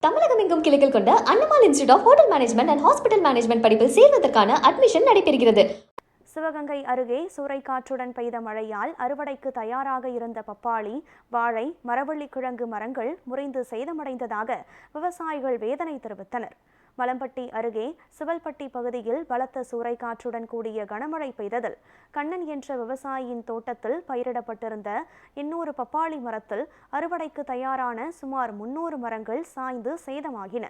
தமிழகம் எங்கும் கிளைகள் கொண்ட Annamal institute of hotel management and hospital management படிப்பில் சேர்வதற்கான அட்மிஷன் நடைபெறுகிறது. சிவகங்கை அருகே சூறைக்காற்றுடன் பெய்த மழையால் அறுவடைக்கு தயாராக இருந்த பப்பாளி, வாழை, மரவள்ளிக்கிழங்கு மரங்கள் முறிந்து சேதமடைந்ததாக விவசாயிகள் வேதனை தெரிவித்தனர். மலம்பட்டி அருகே சிவல்பட்டி பகுதியில் பலத்த சூறைக்காற்றுடன் கூடிய கனமழை பெய்ததில் கண்ணன் என்ற விவசாயியின் தோட்டத்தில் பயிரிடப்பட்டிருந்த 200 பப்பாளி மரத்தில் அறுவடைக்கு தயாரான சுமார் 300 மரங்கள் சாய்ந்து சேதமாகின.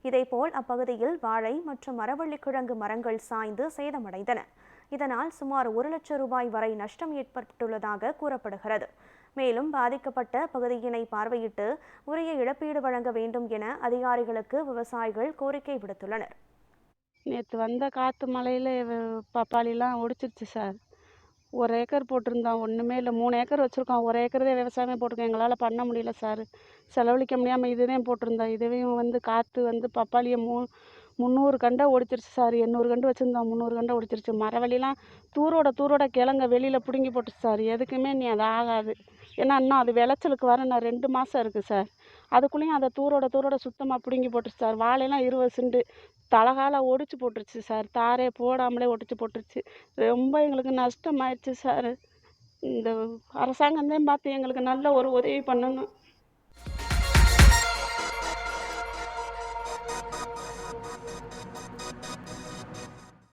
இதேபோல் அப்பகுதியில் வாழை மற்றும் மரவள்ளிக்கிழங்கு மரங்கள் சாய்ந்து சேதமடைந்தன. இதனால் சுமார் 1 லட்சம் ரூபாய் வரை நஷ்டம் ஏற்பட்டுள்ளதாக கூறப்படுகிறது. மேலும் பாதிக்கப்பட்ட பகுதியினை பார்வையிட்டு உரிய இழப்பீடு வழங்க வேண்டும் என அதிகாரிகளுக்கு விவசாயிகள் கோரிக்கை விடுத்துள்ளனர். நேற்று வந்த காற்று மழையில் பப்பாளிலாம் ஒடிச்சிருச்சு சார். 1 ஏக்கர் போட்டிருந்தோம், ஒன்றுமே இல்லை. 3 ஏக்கர் வச்சுருக்கோம். 1 ஏக்கரதே விவசாயமே போட்டிருக்கோம். எங்களால் பண்ண முடியல சார். செலவழிக்க முடியாமல் இதுதான் போட்டிருந்தோம். இதுவையும் காற்று பப்பாளியை 300 கண்டை ஒடிச்சிருச்சு சார். 800 கண்டு வச்சுருந்தோம், 300 கண்டை ஒடிச்சிருச்சு. மரவள்ளிலாம் தூரோட கிழங்க வெளியில் பிடுங்கி போட்டுச்சு சார். எதுக்குமே நீ அது ஆகாது. ஏன்னா இன்னும் அது விளைச்சலுக்கு வர நான் 2 மாதம் இருக்குது சார். அதுக்குள்ளேயும் அதை தூரோட சுத்தமாக பிடுங்கி போட்டுருச்சு சார். வாழையெல்லாம் 20 சென்ட் தலகால ஒடிச்சு போட்டுருச்சு சார். தாரே போடாமலே ஒடிச்சு போட்டுருச்சு. ரொம்ப எங்களுக்கு நஷ்டமாயிடுச்சு சார். இந்த அரசாங்கம் தான் பார்த்து எங்களுக்கு நல்ல ஒரு உதவி பண்ணணும்.